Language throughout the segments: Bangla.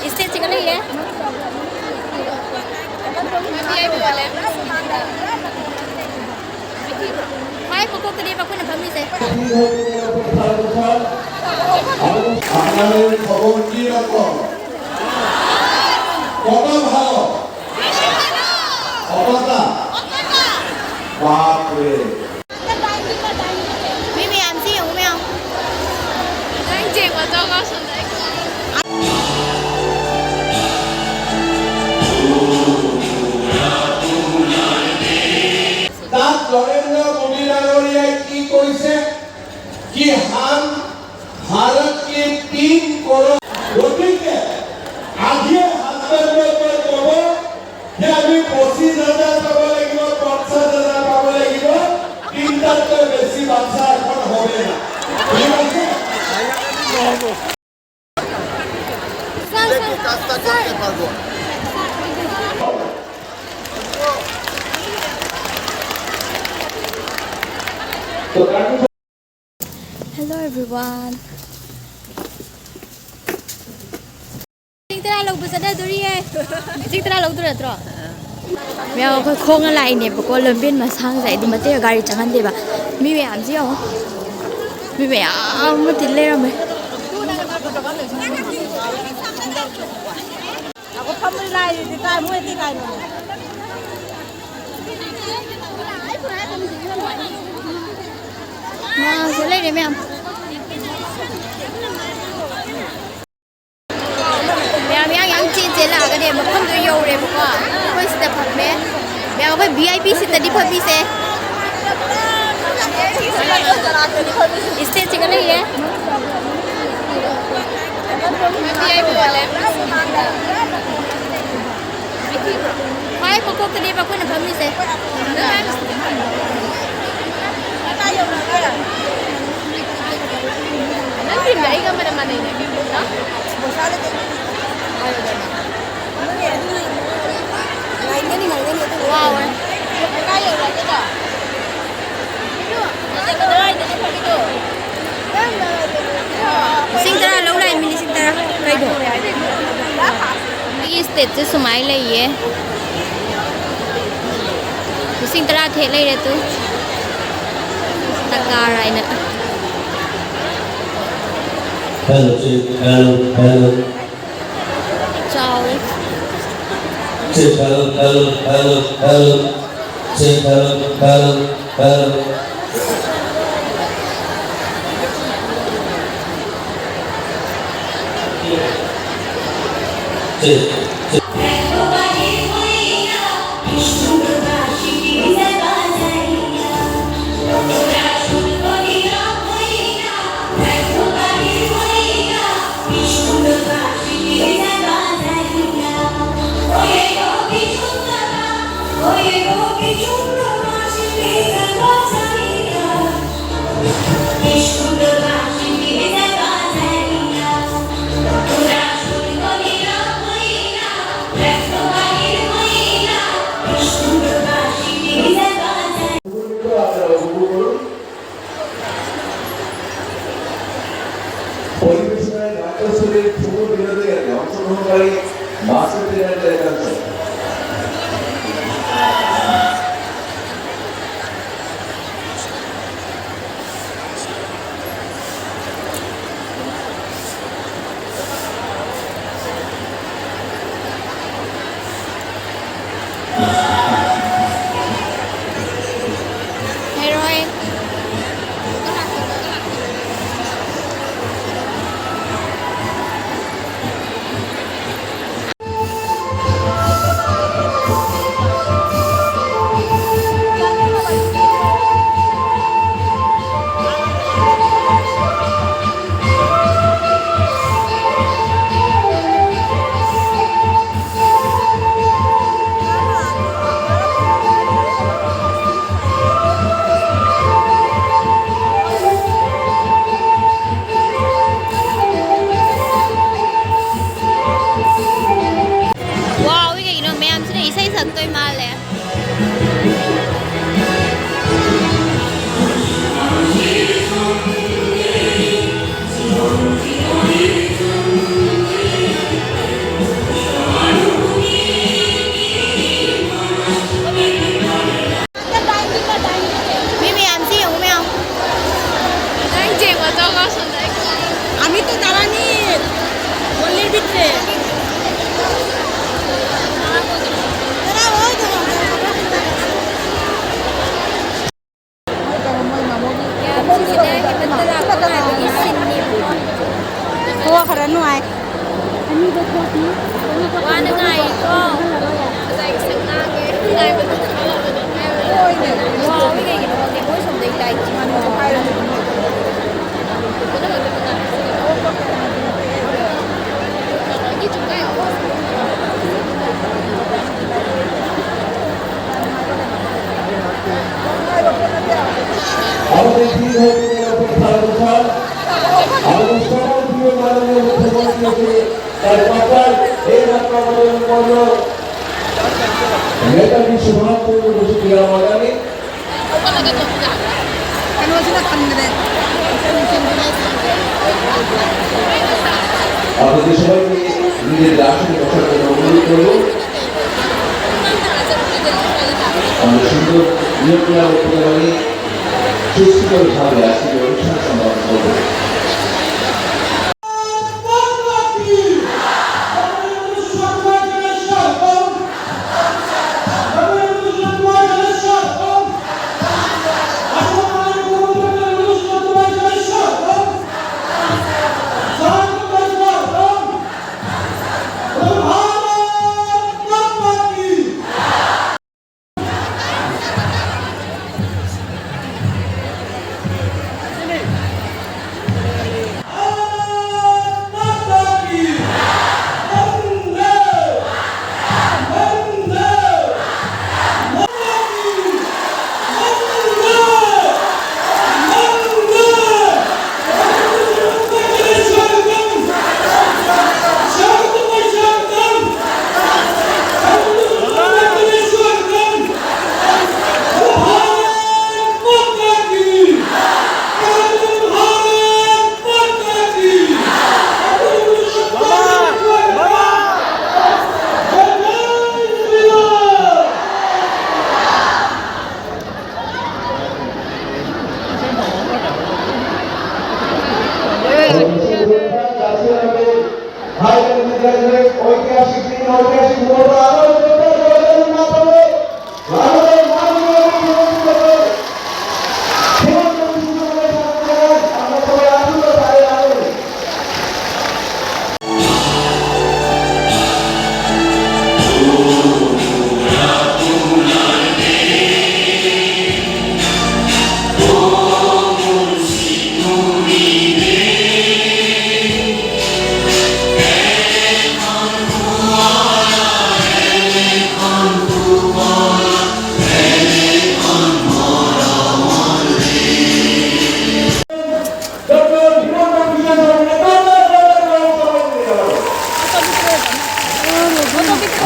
इससे चिकन ही है भाई को करिए बाको ना फैमिली से আপনাদের খবর কি রকম কত ভালো অতটা বাপরে মিমি আমসি 有没有能见过糟糕存在。 তাত নরেন্দ্র মোদী ডাঙৰীয়াই কি কৈছে কি হাম भारत के 3 करोड़ গতিকে আজিয়ে হাজবেণ্ডৰ ক'ব যে আমি 25,000 পাব লাগিব 50,000 পাব লাগিব তিনটাতকৈ বেছি বাচ্চা এখন হবে না ঠিক আছে দেখি কাজটা করতে পারবো তো हेलो एवरीवन जितना लोग बसदा दूरी है जितना लोग दूर है मैं कोई खोंग लाई ने बको लंबिन मा सांग जाई दि मते गाड़ी चंगन देबा मी मे आम जियो मी मे आम मति ले रमे ako pamul lai di kai mo di kai no na sẽ lấy để mẹ mẹ yang chi chế là cái điểm mà không tôi yêu đấy bố tôi sẽ tập mẹ mẹ có phải VIP sẽ tập đi phải sẽ इससे चिकन ही है भाई को करिए बाको ना फैमिली से Nanti nggak ikan mana-mana ini, no? wow sinh tara lâu nay mình sinh tara cây đổ cái state chứ số máy lấy gì sinh tara thế lấy đấy tu taka rồi nè hello hello chào hello hello পরিবেশনায় নাট্যশৈলীর পূর্ব বিনোদনে অংশগ্রহণকারী মাস্টার ট্রেনারদের একাংশ heroin tua khara nuai. Qua nước này cô. Dạy sáng na cái này mình Wow, cái gì vậy? Cái cuối cùng đây đây chỉ mà nó phải là như chúng ta ở আমাদের দিন হয়ে অনুষ্ঠান আমাদের সকল প্রিয় মাননীয় মুখ্যমন্ত্রীকে তার কথায় এই রাষ্ট্রপতির পর্ব নেতাজি সুভাষচন্দ্র বসু ক্রীড়া ময়দানে Kan wasi na kan ngade. আপনাদের সবাইকে নিজের আসনে বসার জন্য অনুরোধ করব আমরা সুন্দর নিয়ন্ত্রণ করতে পারি সুস্থভাবে আজকের অনুষ্ঠান সম্পন্ন করব ঐতিহাসিক দিন ঐতিহাসিক মুহূর্ত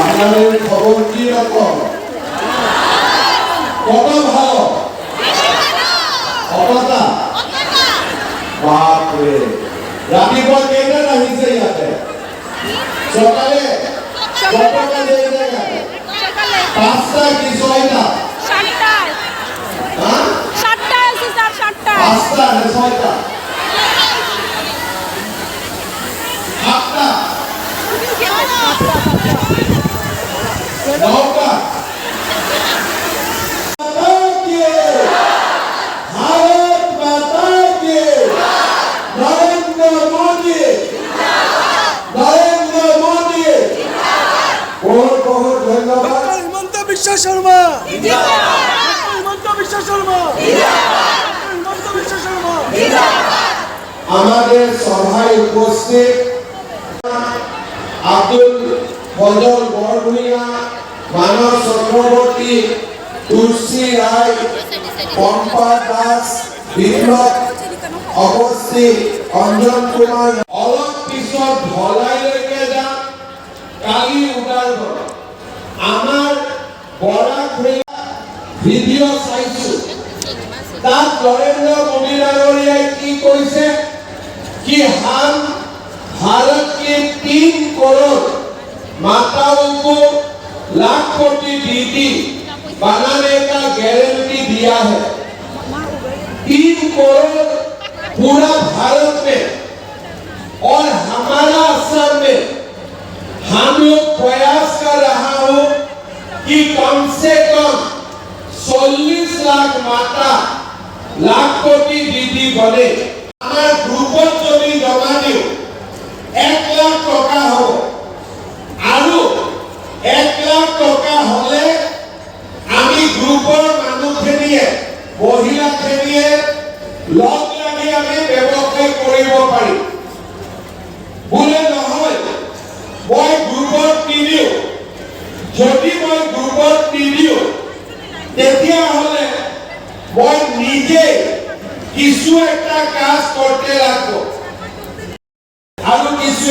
আপনাদের খবর কি রকম কত ভালো অতটা বাপরে রাতিপুৱা কেইটা আহিছে ইয়াতে সকালে কতটা দেৰি জায়গায় পাঁচটা কি ছয়টা সাতটা পাঁচটা না ছয়টা সাতটা নৌকা ভারত মাতা কে নরেন্দ্র মোদী বহুত বহুত ধন্যবাদ হিমন্ত বিশ্ব শর্মা হিমন্ত বিশ্ব শর্মা হিমন্ত বিশ্ব শর্মা আমাদের সভায় উপস্থিত আব্দুল ফজল বরভূঁইয়া মানব চক্রবর্তী তুলসী রায় পম্পা দাস বিপ্লব অবস্থি অঞ্জন কুমার অলপ পিছত ধলাইলৈকে যাম কালি উদাহৰণ আমাৰ বৰাক ভিডিঅ' চাইছো তাত নৰেন্দ্ৰ মোদী ডাঙৰীয়াই কি কৈছে कि हम भारत के 3 करोड़ माताओं को लाख कोटी दीदी बनाने का गारंटी दिया है 3 करोड़ पूरा भारत में और हमारा असर में हम लोग प्रयास कर रहा हूं कि कम से कम 40 लाख माता लाख कोटी दीदी बने আমাৰ গ্ৰুপত যদি জমা দিওঁ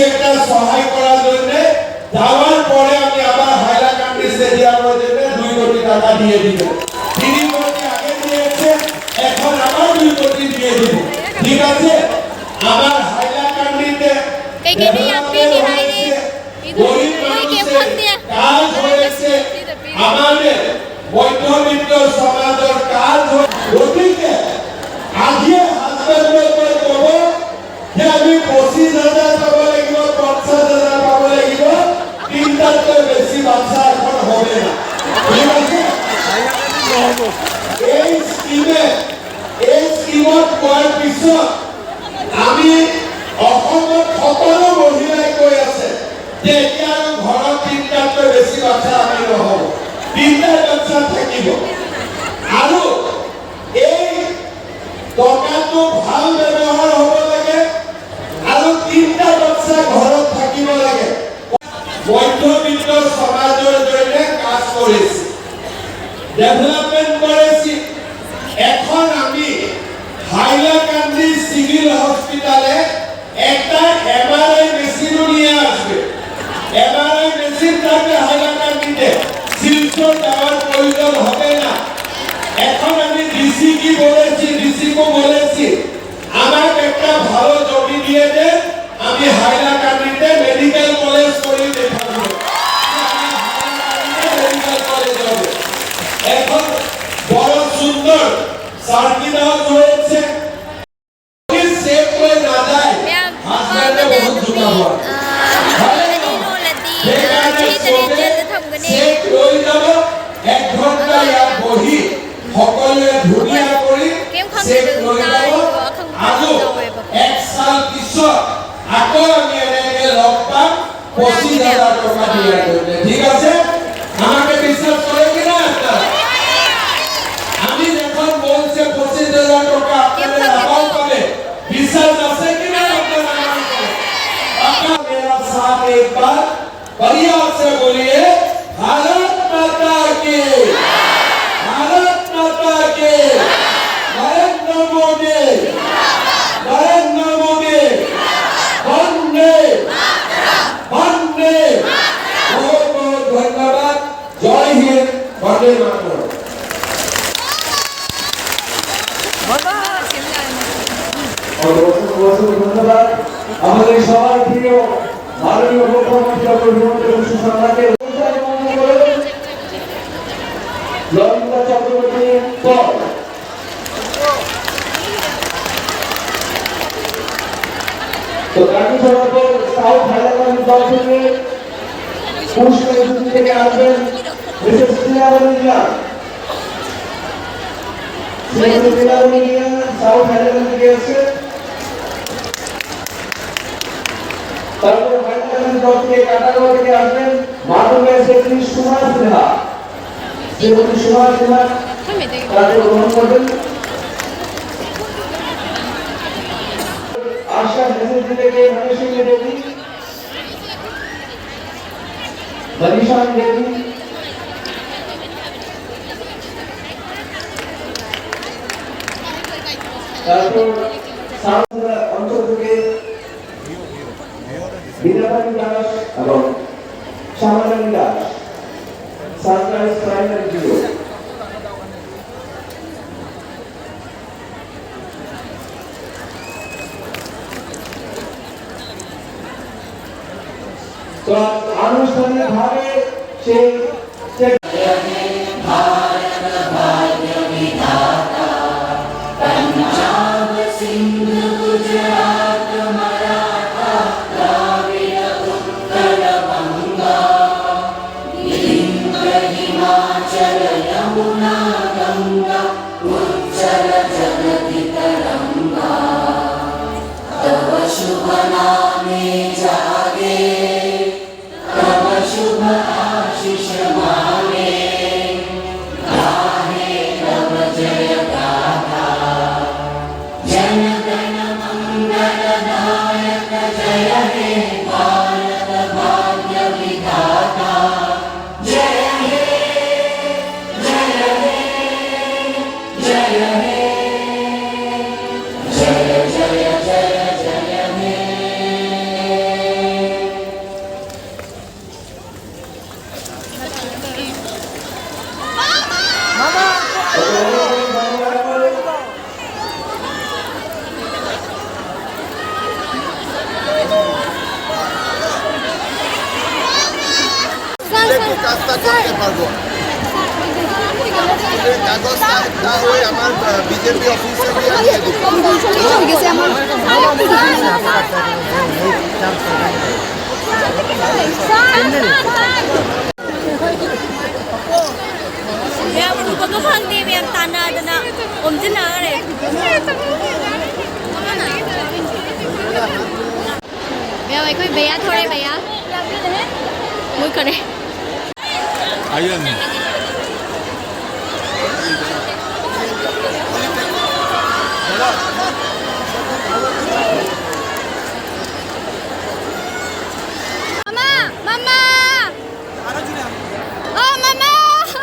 একটা সহায় করার জন্য যাওয়ার পরে আমি আবার হাইলাকান্দি স্টেডিয়ামের জন্য 2 কোটি টাকা দিয়ে দিব। 3 কোটি আগে দিয়েছে, এখন আবার 2 কোটি দিয়ে দিব। ঠিক আছে, আমার হাইলাকান্দিতে গরিব মানুষের কাজ হয়েছে, আমাদের মধ্যবিত্ত সমাজের কাজ গতিকে আজিয়ে হাজবেন্ডে কই কব যে আমি 25,000 পাব লাগিব, 50,000 পাব লাগিব, 3টাতকৈ বেছি বাচ্চা এখন হবে না। ঠিক আছে, এই স্কিমত কোৱাৰ পিছত আমি অসমত সকলো মহিলাই কৈ আছে যে এতিয়া আৰু ঘৰত 3টাতকৈ বেছি বাচ্চা আমি নহ'ব, 3টা বাচ্চা থাকিব। আৰু এই টকাটো ভাল ব্যৱহাৰ হ'ব লাগে আৰু 3টা বাচ্চা ঘৰত থাকিব লাগে। মধ্যবিত্ত সমাজৰ জন্য কাজ কৰিছে, ডেভেলপমেন্ট করেছি। এখন আমি হাইলাকান্দি সিভিল হসপিটালে একটা এমআরআই মেশিন নিয়ে আসবে। এমআরআই মেশিন থাকলে হাইলাকান্দিতে শিলচর যাওয়ার প্রয়োজন হবে না। এখন আমি ডিসি কি বলেছি, ডিসি কো বলেছি আমাকে একটা ভালো জমি দিয়ে দেন, আমি হাইলাকান্দিতে মেডিকেল কলেজ করে দেখাবো। মেডিকেল কলেজ হবে। এখন বড় সুন্দর সার্কিট হাউস হয়েছে, সেফ হয়ে না যায় হাসপাতালে বহুত ঝুঁকা হয়। সেফ লৈ যাব, 1 ঘন্টা ইয়াত বহি সকলোৱে ধুনীয়া কৰি সেফ লৈ যাব। আৰু 1 সাল পিছত আকৌ আমি এনেকে লগ পাম 25,000 টকা দিয়াৰ জন্য। ঠিক আছে, আমাকে বিশ্বাস করে কিনা আপনারা? আমি যখন বলছে 25,000 টাকা আপনারা লাভ পাবে, বিশ্বাস আছে কিনা আপনারা? आपका मेरा साथ एक बार बढ़िया से बोलिए, भारत माता की, भारत माता की, नरेंद्र मोदी, नरेंद्र मोदी, वंदे वंदे। बहुत बहुत धन्यवाद, जय हिंद, वंदे मातरम। ধন্যবাদ আমাদের সবার প্রিয় মাননীয় মুখ্যমন্ত্রী ডক্টর হিমন্ত বিশ্ব শর্মাকে ললিতা চক্রবর্তী পর তো গান্ধী সভাপতি সাউথ হাইলাকান্দি দল থেকে পুষ্প ইনস্টিটিউট থেকে আসবেন মিসেস শ্রীরামলিয়া। শ্রীরামলিয়া সাউথ হাইলাকান্দি থেকে এসে তারপরে হাইলাকান্দি দল থেকে কাটাগড় থেকে আসবেন মাননীয় সেক্রেটারি সুমা সিনহা। শ্রীমতী সুমা সিনহা তাকে গ্রহণ করবেন। आशा नजर के मनीषा देवी, मनीषा देवी, তারপর সাউথরা অঞ্চল থেকে বিনাপানি দাস এবং শ্যামারানী দাস, সানরাইজ প্রাইমারি জিরো। तो आनुষ্ঠানিক ভাবে সেই भारत भाग्य विधाता पंजाब सिंध गुजरात मराठा द्राविड़ उत्कल बंगा विंध्य हिमाचल यमुना गंगा उच्चल जगति तरंगा तव शुभ नामे जागे शुभ आशीष माने गाहे तव जय गाथा जन गण मंगल नायक जय हे भारत भाग्य विधाता जय हे जय हे जय हे जय जय जय जय हे। রাস্তা করতে পারবো কাগজ না হয়ে আমার বিজেপি অফিসে গিয়ে দিয়ে দিব Mẹ mình có cái phân đi mẹ tàn ra tận nào ôm chân nào này mẹ mày coi bé thôi đây mày á mũi cờ này 아이언 mama mama oh mama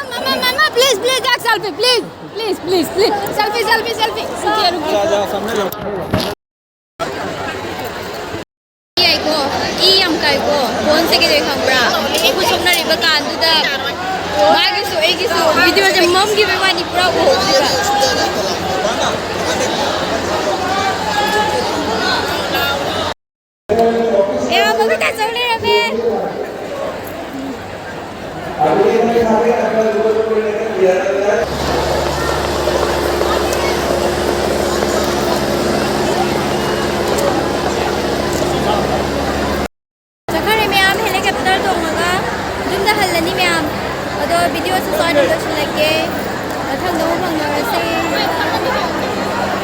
mama mama please please take selfie please please please please selfie selfie selfie रुकिए रुकिए को ई हम काय को फोन से के देखा बड़ा एक कुछ अपना रिबा कान दुदा मागे सो एक ही सो वीडियो जब मम की बेवानी पूरा वो होगा ए बाबा बेटा चले रे बे अभी ये सारे अपना गूगल पे लेकर दिया है वीडियो से सॉरी लगे